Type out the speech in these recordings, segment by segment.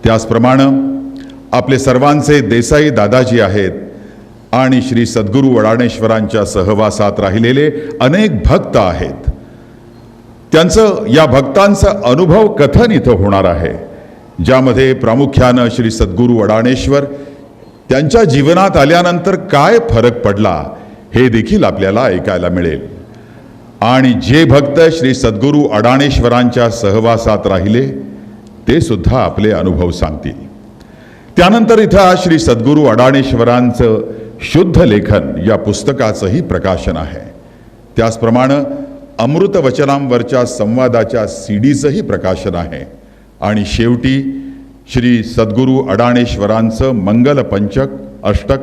त्याचप्रमाणे आपले सर्वांचे देसाई दादाजी आहेत आणि श्री सद्गुरू अडाणेश्वरांच्या सहवासात राहिलेले अनेक भक्त आहेत. त्यांचं या भक्तांचं अनुभव कथन इथं होणार आहे, ज्यामध्ये प्रामुख्यानं श्री सद्गुरू अडाणेश्वर त्यांच्या जीवनात आल्यानंतर काय फरक पडला हे देखील आपल्याला ऐकायला मिळेल. आणि जे भक्त श्री सद्गुरू अडाणेश्वरांच्या सहवासात राहिले ते सुद्धा आपले अनुभव सांगतील. त्यानंतर इथं श्री सद्गुरू अडाणेश्वरांचं शुद्ध लेखन या पुस्तकाचंही प्रकाशन आहे. त्याचप्रमाणे अमृत वचनांवरच्या संवादाच्या सीडीचंही प्रकाशन आहे. आणि शेवटी श्री सद्गुरू अडाणेश्वरांचं मंगल पंचक, अष्टक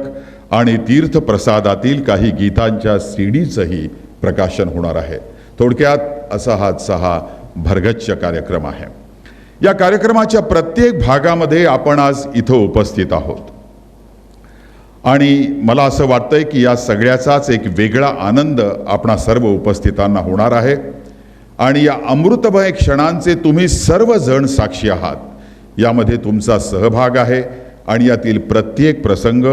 आणि तीर्थप्रसादातील काही गीतांच्या सीडीचंही प्रकाशन होणार आहे. थोडक्यात असा हा 6 भरगच्च कार्यक्रम आहे. या कार्यक्रमाच्या प्रत्येक भागामध्ये आपण आज इथं उपस्थित आहोत आणि मला असं वाटतंय की या सगळ्याचाच एक वेगळा आनंद आपणा सर्व उपस्थितांना होणार आहे. आणि या अमृतमय क्षणांचे तुम्ही सर्वजण साक्षी आहात. यामध्ये तुमचा सहभाग आहे आणि यातील प्रत्येक प्रसंग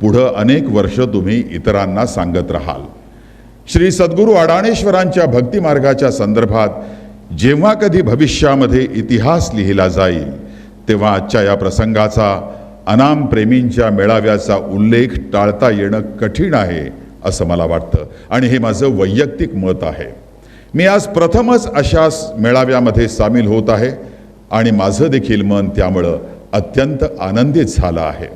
पुढं अनेक वर्ष तुम्ही इतरांना सांगत राहाल. श्री सद्गुरू अडाणेश्वरांच्या भक्तिमार्गाच्या संदर्भात जेव्हा कधी भविष्यामध्ये इतिहास लिहिला जाईल तेव्हा आजच्या या प्रसंगाचा, अनाम प्रेमींच्या मेळाव्याचा उल्लेख टाळता येणं कठीण आहे असं मला वाटतं आणि हे माझं वैयक्तिक मत आहे. मी आज प्रथमच अशा मेळाव्यामध्ये सामील होत आहे आणि माझं देखील मन त्यामुळं अत्यंत आनंदित झालं आहे.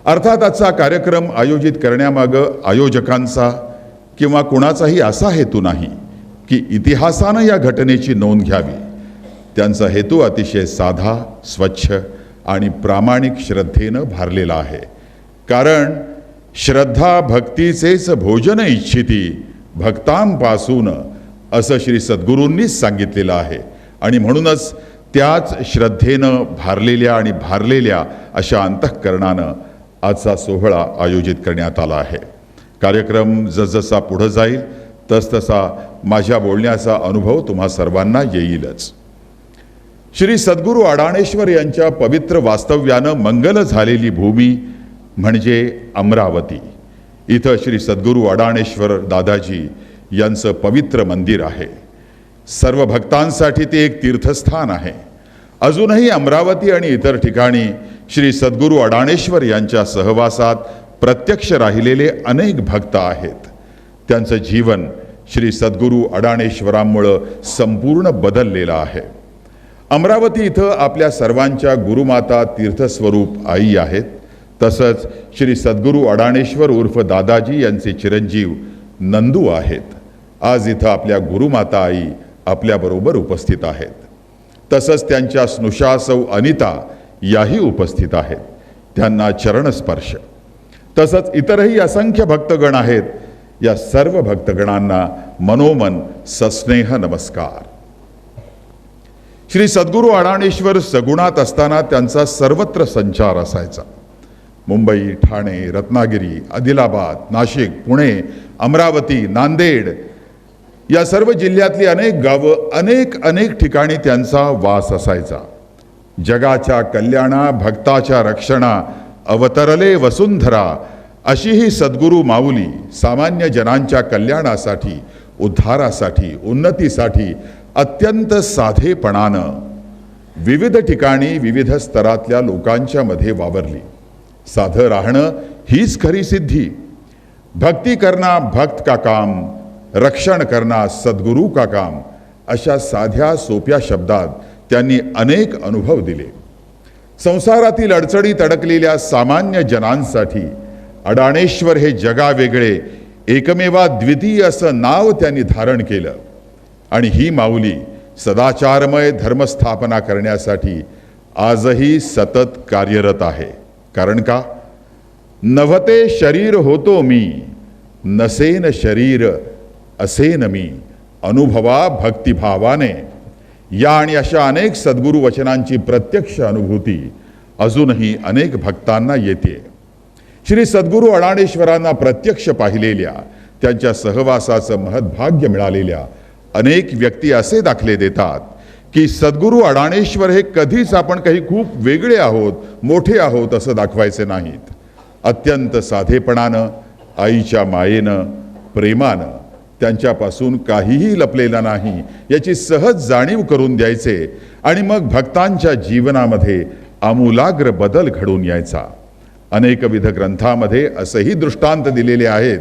अर्थात आजचा कार्यक्रम आयोजित करण्यामागं आयोजकांचा किंवा कुणाचाही असा हेतू नाही की इतिहासानं या घटनेची नोंद घ्यावी. त्यांचा हेतू अतिशय साधा, स्वच्छ आणि प्रामाणिक श्रद्धेनं भारलेला आहे. कारण श्रद्धा भक्तीचेच भोजन इच्छिती भक्तांपासून असं श्री सद्गुरूंनीच सांगितलेलं आहे. आणि म्हणूनच त्याच श्रद्धेनं भारलेल्या अशा अंतःकरणानं आजचा सोहळा आयोजित करण्यात आला आहे. कार्यक्रम जसजसा पुढं जाईल तसतसा माझ्या बोलण्याचा अनुभव तुम्हा सर्वांना येईलच. श्री सद्गुरू अडाणेश्वर यांच्या पवित्र वास्तव्यानं मंगल झालेली भूमी म्हणजे अमरावती. इथं श्री सद्गुरू अडाणेश्वर दादाजी यांचं पवित्र मंदिर आहे. सर्व भक्तांसाठी ते एक तीर्थस्थान आहे. अजूनही अमरावती आणि इतर ठिकाणी श्री सद्गुरू अडाणेश्वर यांच्या सहवासात प्रत्यक्ष राहिलेले अनेक भक्त आहेत. त्यांचं जीवन श्री सद्गुरू अडाणेश्वरांमुळं संपूर्ण बदललेलं आहे. अमरावती इथं आपल्या सर्वांच्या गुरुमाता तीर्थस्वरूप आई आहेत. तसंच श्री सद्गुरू अडाणेश्वर उर्फ दादाजी यांचे चिरंजीव नंदू आहेत. आज इथं आपल्या गुरुमाता आई आपल्याबरोबर उपस्थित आहेत. तसंच त्यांच्या स्नुषा सौ अनिता याही उपस्थित आहेत. त्यांना चरणस्पर्श. तसंच इतरही असंख्य भक्तगण आहेत. या सर्व भक्तगणांना मनोमन सस्नेह नमस्कार. श्री सद्गुरू अडाणेश्वर सगुणात असताना त्यांचा सर्वत्र संचार असायचा. मुंबई, ठाणे, रत्नागिरी, आदिलाबाद, नाशिक, पुणे, अमरावती, नांदेड या सर्व जिल्ह्यातली अनेक गावं, अनेक ठिकाणी त्यांचा वास असायचा. जगाच्या कल्याणा, भक्ताच्या रक्षणा, अवतरले वसुंधरा अशी ही सद्गुरू माऊली सामान्य जनांच्या कल्याणासाठी, उद्धारासाठी, उन्नतीसाठी अत्यंत साधेपणानं विविध ठिकाणी विविध स्तरातल्या लोकांच्या मध्ये वावरली. साधं राहणं हीच खरी सिद्धी. भक्ती करना भक्त का काम, रक्षण करना सद्गुरू का काम अशा साध्या सोप्या शब्दात त्यांनी अनेक अनुभव दिले. संसारातील अडचणीत अडकलेल्या सामान्य जनांसाठी अडाणेश्वर हे जगावेगळे एकमेवा द्वितीय असं नाव त्यांनी धारण केलं. आणि ही माऊली सदाचारमय धर्मस्थापना करण्यासाठी आजही सतत कार्यरत आहे. कारण का? नव्हते शरीर होतो मी, नसेन शरीर असेन मी, अनुभवा भक्तिभावाने. या आणि अशा अनेक सद्गुरू वचनांची प्रत्यक्ष अनुभूती अजूनही अनेक भक्तांना येते. श्री सद्गुरू अडाणेश्वरांना प्रत्यक्ष पाहिलेल्या, त्यांच्या सहवासाचं महद्भाग्य मिळालेल्या अनेक व्यक्ती असे दाखले देतात की सद्गुरू अडाणेश्वर हे कधीच आपण काही खूप वेगळे आहोत, मोठे आहोत असं दाखवायचे नाहीत. अत्यंत साधेपणानं, आईच्या मायेनं, प्रेमानं त्यांच्यापासून काहीही लपलेलं नाही याची सहज जाणीव करून द्यायचे आणि मग भक्तांच्या जीवनामध्ये आमूलाग्र बदल घडून यायचा. अनेकविध ग्रंथामध्ये असेही दृष्टांत दिलेले आहेत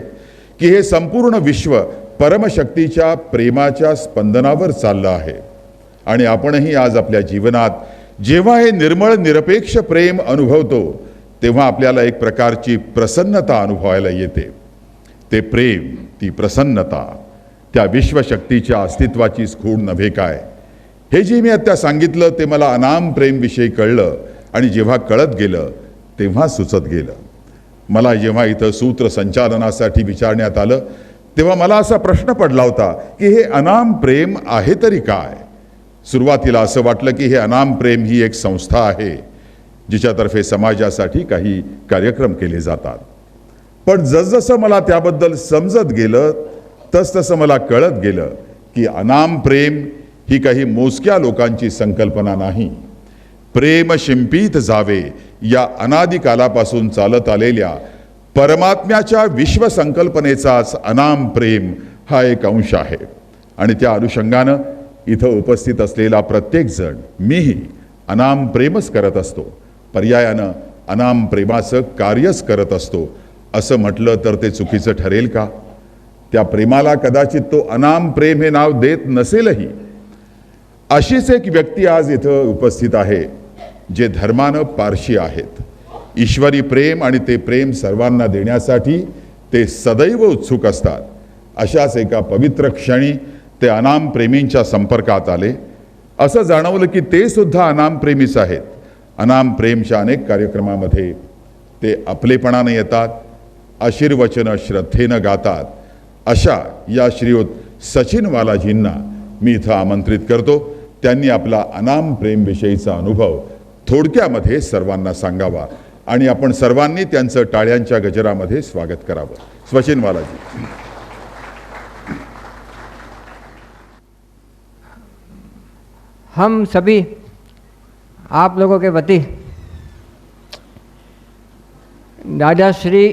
की हे संपूर्ण विश्व परमशक्तीच्या प्रेमाच्या स्पंदनावर चाललं आहे. आणि आपणही आज आपल्या जीवनात जेव्हा हे निर्मळ निरपेक्ष प्रेम अनुभवतो तेव्हा आपल्याला एक प्रकारची प्रसन्नता अनुभवायला येते. ते प्रेम, ती प्रसन्नता त्या विश्वशक्तीच्या अस्तित्वाचीच खूण नव्हे काय. हे जे मी आता सांगितलं ते मला अनाम प्रेमविषयी कळलं आणि जेव्हा कळत गेलं तेव्हा सुचत गेलं. मला जेव्हा इथं सूत्र संचालनासाठी विचारण्यात आलं तेव्हा मला असा प्रश्न पडला होता की हे अनाम प्रेम आहे तरी काय. सुरुवातीला असं वाटलं की हे अनाम प्रेम ही एक संस्था आहे जिच्यातर्फे समाजासाठी काही कार्यक्रम केले जातात. पण जसजसं मला त्याबद्दल समजत गेलं तसतसं मला कळत गेलं की अनाम प्रेम ही काही मोजक्या लोकांची संकल्पना नाही. प्रेम शिंपीत जावे या अनादिकालापासून चालत आलेल्या परमात्म्याच्या विश्वसंकल्पनेचाच अनाम प्रेम हा एक अंश आहे. आणि त्या अनुषंगानं इथं उपस्थित असलेला प्रत्येक जण, मीही अनाम प्रेमच करत असतो, पर्यायानं अनाम प्रेमाचं कार्यच करत असतो असं म्हटलं तर ते चुकीचं ठरेल का. त्या प्रेमाला कदाचित तो अनाम प्रेम हे नाव देत नसेलही. अशीच एक व्यक्ती आज इथं उपस्थित आहे जे धर्मानं पारशी आहेत. ईश्वरी प्रेम आणि ते प्रेम सर्वांना देण्यासाठी ते सदैव उत्सुक असतात. अशाच एका पवित्र क्षणी ते अनाम प्रेमींच्या संपर्कात आले. असं जाणवलं की ते सुद्धा अनाम प्रेमीच आहेत. अनाम प्रेमच्या अनेक कार्यक्रमामध्ये ते आपलेपणाने येतात, आशीर्वचनं श्रद्धेनं गातात. अशा या श्रीयुत सचिन वालाजींना मी इथं आमंत्रित करतो. त्यांनी आपला अनाम प्रेमविषयीचा अनुभव थोडक्यामध्ये सर्वांना सांगावा आणि आपण सर्वांनी त्यांचं टाळ्यांच्या गजरामध्ये स्वागत करावं. सचिन वालाजी. हम सभी आप लोगों के वती दादा श्री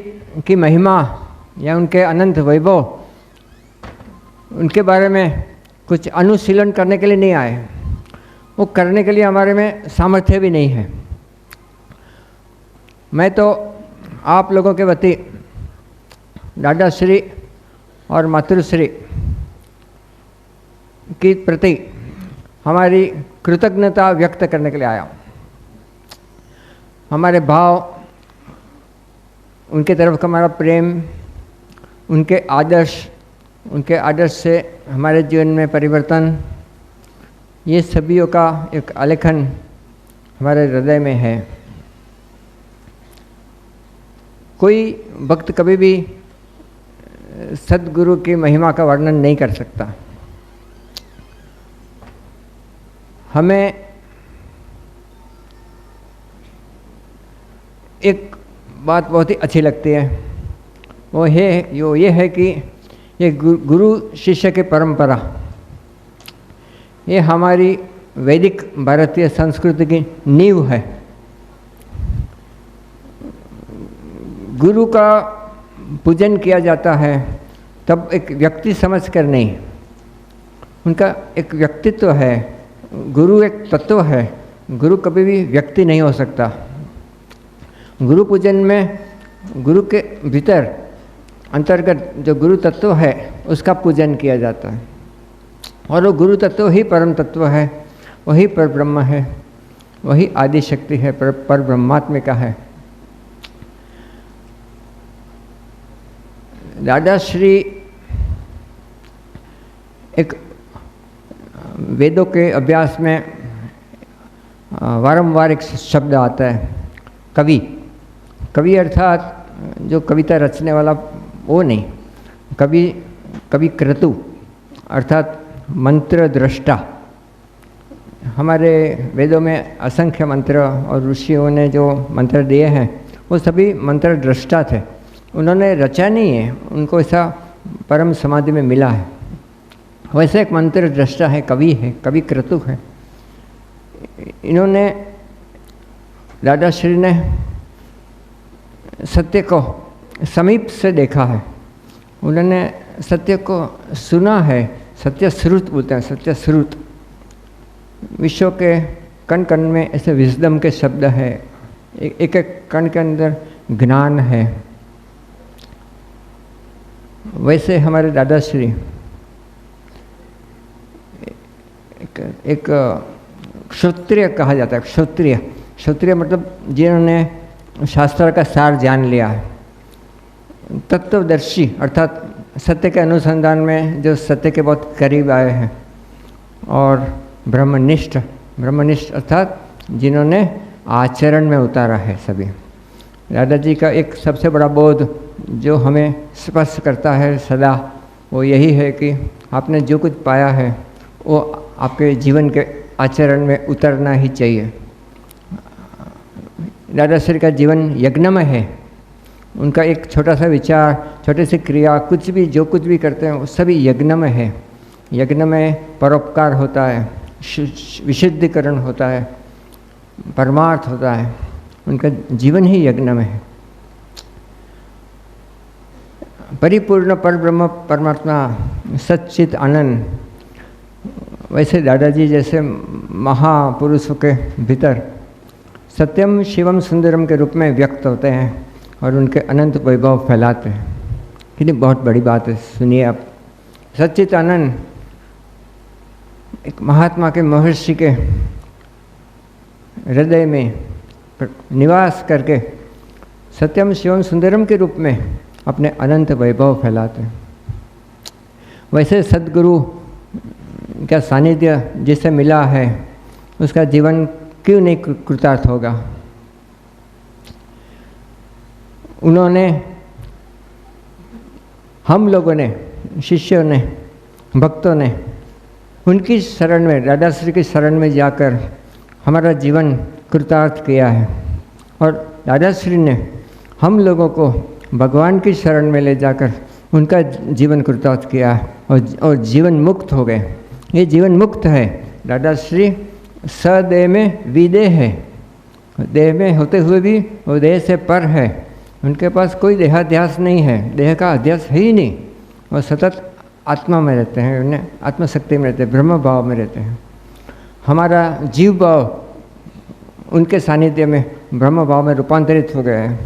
की महिमा या उनके अनंत वैभव, उनके बारे में कुछ अनुशीलन करने के लिए नहीं आए. वो करने के लिए हमारे में सामर्थ्य भी नहीं है. मैं तो आप लोगों के वती दादा श्री और मातृश्री के प्रति हमारी कृतज्ञता व्यक्त करने के लिए आया. हमारे भाव, उनके तरफ का हमारा प्रेम, उनके आदर्श से हमारे जीवन में परिवर्तन, ये सभी का एक आलेखन हमारे हृदय में है. कोई भक्त कभी भी सद्गुरु की महिमा का वर्णन नहीं कर सकता. हमें एक बात बहुत ही अच्छी लगती है, वो ये है कि ये गुरु शिष्य की परंपरा, ये हमारी वैदिक भारतीय संस्कृति की नींव है. गुरु का पूजन किया जाता है तब एक व्यक्ति समझकर नहीं, उनका एक व्यक्तित्व है. गुरु एक तत्व है, गुरु कभी भी व्यक्ति नहीं हो सकता. गुरु पूजन में गुरु के भीतर अंतर्गत जो गुरु तत्व है उसका पूजन किया जाता है. और वो गुरु तत्व ही परम तत्व है, वही पर ब्रह्म है, वही आदि शक्ति है, पर ब्रह्मात्मिका है. दादाश्री एक वेदों के अभ्यास में वारंवार एक शब्द आता है, कवि. कवि अर्थात जो कविता रचने वाला वो नहीं, कवि क्रतु अर्थात मंत्र दृष्टा. हमारे वेदों में असंख्य मंत्र और ऋषियों ने जो मंत्र दिए हैं वो सभी मंत्र दृष्टा थे. उन्होंने रचा नहीं है, उनको ऐसा परम समाधि में मिला है. वैसे एक मंत्र दृष्टा है, कवि क्रतु है. इन्होंने दादाश्री ने सत्य को समीप से देखा है, उन्होंने सत्य को सुना है। सत्य श्रुत बोलते हैं, सत्य श्रुत। विश्व के कण कण में ऐसे विजडम के शब्द है, एक एक कण के अंदर ज्ञान है। वैसे हमारे दादाश्री एक क्षत्रिय कहा जाता है। क्षत्रिय मतलब जिन्होंने शास्त्र का सार जान लिया है, तत्वदर्शी अर्थात सत्य के अनुसंधान में जो सत्य के बहुत करीब आए हैं, और ब्रह्मनिष्ठ अर्थात जिन्होंने आचरण में उतारा है सभी। दादाजी का एक सबसे बड़ा बोध जो हमें स्पर्श करता है सदा, वो यही है कि आपने जो कुछ पाया है वो आपके जीवन के आचरण में उतरना ही चाहिए। दादाश्री का जीवन यज्ञमय है। उनका एक छोटा सा विचार, छोटी सी क्रिया, कुछ भी जो कुछ भी करते हैं वो सभी यज्ञमय है। यज्ञ में परोपकार होता है, विशुद्धिकरण होता है, परमार्थ होता है। उनका जीवन ही यज्ञमय है। परिपूर्ण परब्रह्म परमात्मा सच्चित आनंद, वैसे दादाजी जैसे महापुरुषों के भीतर सत्यम शिवम सुंदरम के रूप में व्यक्त होते हैं और उनके अनंत वैभव फैलाते हैं। कितनी बहुत बड़ी बात है, सुनिए आप। सच्चित आनंद एक महात्मा के, महर्षि के हृदय में निवास करके सत्यम शिवम सुंदरम के रूप में अपने अनंत वैभव फैलाते हैं। वैसे सद्गुरु का सानिध्य जिसे मिला है उसका जीवन क्यों नहीं कृतार्थ होगा। उन्होंने, हम लोगों ने, शिष्यों ने, भक्तों ने उनकी शरण में, दादाश्री की शरण में जाकर हमारा जीवन कृतार्थ किया है। और दादाश्री ने हम लोगों को भगवान की शरण में ले जाकर उनका जीवन कृतार्थ किया और जीवन मुक्त हो गए। ये जीवन मुक्त है। दादाश्री सदेह में विदेह है, देह में होते हुए भी वो देह से पर है। उनके पास कोई देहाध्यास नहीं है, देह का अध्यास है ही नहीं। वो सतत आत्मा में रहते हैं, उन्हें आत्मशक्ति में रहते हैं, ब्रह्म भाव में रहते हैं। हमारा जीव भाव उनके सानिध्य में ब्रह्म भाव में रूपांतरित हो गया है।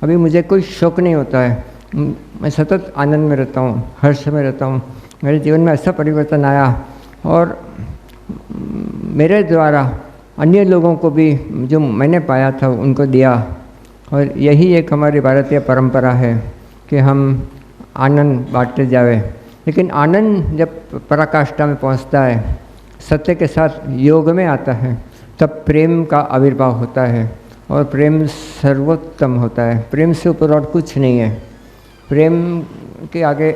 अभी मुझे कोई शोक नहीं होता है, मैं सतत आनंद में रहता हूँ, हर्ष में रहता हूँ। मेरे जीवन में ऐसा परिवर्तन आया और मेरे द्वारा अन्य लोगों को भी जो मैंने पाया था उनको दिया। और यही एक हमारी भारतीय परंपरा है कि हम आनंद बांटते जावे। लेकिन आनंद जब पराकाष्ठा में पहुंचता है, सत्य के साथ योग में आता है, तब प्रेम का आविर्भाव होता है और प्रेम सर्वोत्तम होता है। प्रेम से ऊपर और कुछ नहीं है। प्रेम के आगे,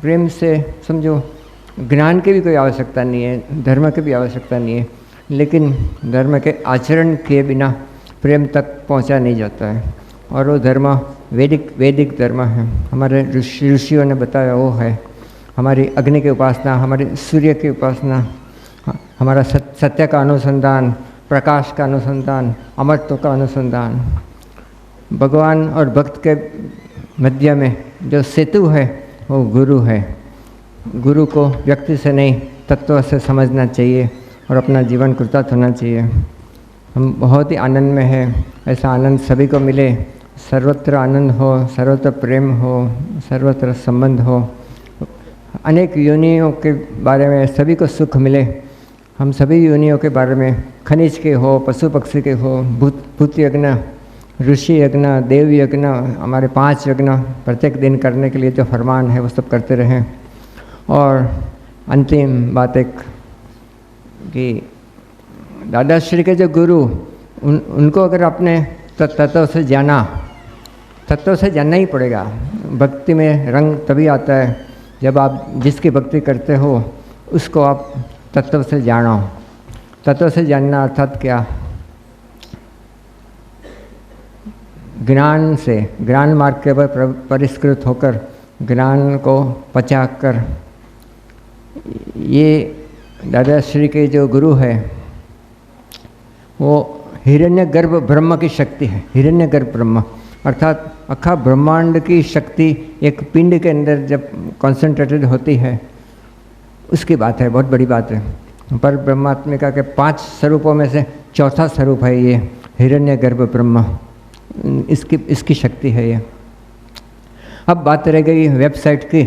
प्रेम से समझो ज्ञान की भी कोई आवश्यकता नहीं है, धर्म की भी आवश्यकता नहीं है। लेकिन धर्म के आचरण किए बिना प्रेम तक पहुंचा नहीं जाता है। और वो धर्म वैदिक धर्म है। हमारे ऋषियों ने बताया वो है हमारी अग्नि की उपासना, हमारी सूर्य की उपासना, हमारा सत्य का अनुसंधान, प्रकाश का अनुसंधान, अमरत्व का अनुसंधान। भगवान और भक्त के मध्य में जो सेतु है वो गुरु है। गुरु को व्यक्ति से नहीं तत्व से समझना चाहिए और अपना जीवन कृतार्थ होना चाहिए। हम बहुत ही आनंद में हैं। ऐसा आनंद सभी को मिले, सर्वत्र आनंद हो, सर्वत्र प्रेम हो, सर्वत्र संबंध हो। अनेक योनियों के बारे में सभी को सुख मिले। हम सभी योनियों के बारे में, खनिज के हो, पशु पक्षी के हो, भूत यज्ञ, ऋषि यज्ञ, देव यज्ञ, हमारे 5 यज्ञ प्रत्येक दिन करने के लिए जो फरमान है वो सब करते रहें। और अंतिम बात एक कि दादाश्री के जो गुरु, उनको अगर आपने तत्व से जाना, तत्व से जानना ही पड़ेगा। भक्ति में रंग तभी आता है जब आप जिसकी भक्ति करते हो उसको आप तत्व से जानो। तत्व से जानना अर्थात क्या? ज्ञान से, ज्ञान मार्ग के पर परिष्कृत होकर, ज्ञान को पचाकर। ये दादाश्री के जो गुरु है वो हिरण्यगर्भ ब्रह्म की शक्ति है। हिरण्यगर्भ ब्रह्म अर्थात अखा ब्रह्मांड की शक्ति एक पिंड के अंदर जब कॉन्सेंट्रेटेड होती है, उसकी बात है, बहुत बड़ी बात है। पर ब्रह्मात्मिका के 5 स्वरूपों में से चौथा स्वरूप है ये हिरण्यगर्भ ब्रह्म, इसकी शक्ति है ये। अब बात रह गई वेबसाइट की।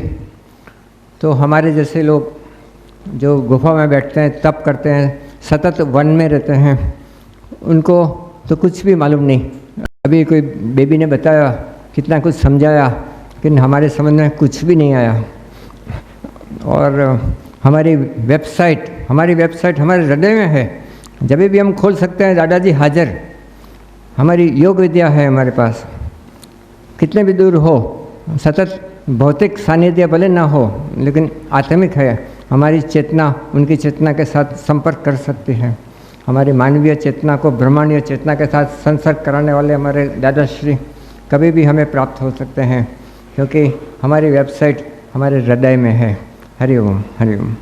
तो हमारे जैसे लोग जो गुफा में बैठते हैं, तप करते हैं, सतत वन में रहते हैं, उनको तो कुछ भी मालूम नहीं। अभी कोई बेबी ने बताया, कितना कुछ समझाया, लेकिन हमारे समझ में कुछ भी नहीं आया। और हमारी वेबसाइट हमारे हृदय में है। जब भी हम खोल सकते हैं, दादाजी हाजिर। हमारी योग विद्या है हमारे पास। कितने भी दूर हो, सतत भौतिक सानिध्य भले ना हो, लेकिन आत्मिक है। हमारी चेतना उनकी चेतना के साथ संपर्क कर सकती है। हमारी मानवीय चेतना को ब्रह्मांडीय चेतना के साथ संसर्ग कराने वाले हमारे दादाश्री कभी भी हमें प्राप्त हो सकते हैं, क्योंकि हमारी वेबसाइट हमारे हृदय में है। हरि ओम, हरि ओम।